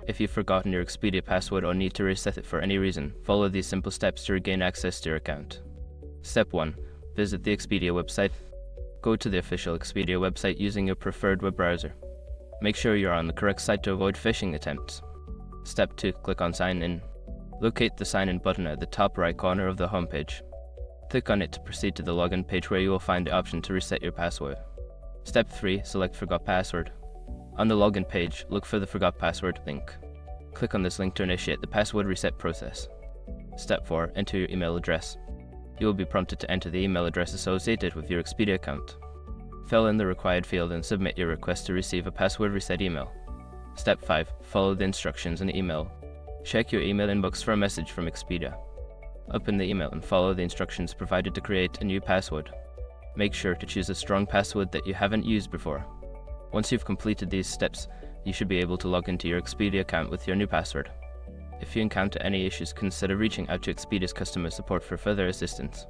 If you've forgotten your Expedia password or need to reset it for any reason, follow these simple steps to regain access to your account. Step 1. Visit the Expedia website. Go to the official Expedia website using your preferred web browser. Make sure you're on the correct site to avoid phishing attempts. Step 2. Click on Sign In. Locate the Sign In button at the top right corner of the homepage. Click on it to proceed to the login page where you will find the option to reset your password. Step 3. Select Forgot Password. On the login page, look for the Forgot Password link. Click on this link to initiate the password reset process. Step 4. Enter your email address. You will be prompted to enter the email address associated with your Expedia account. Fill in the required field and submit your request to receive a password reset email. Step 5. Follow the instructions in the email. Check your email inbox for a message from Expedia. Open the email and follow the instructions provided to create a new password. Make sure to choose a strong password that you haven't used before. Once you've completed these steps, you should be able to log into your Expedia account with your new password. If you encounter any issues, consider reaching out to Expedia's customer support for further assistance.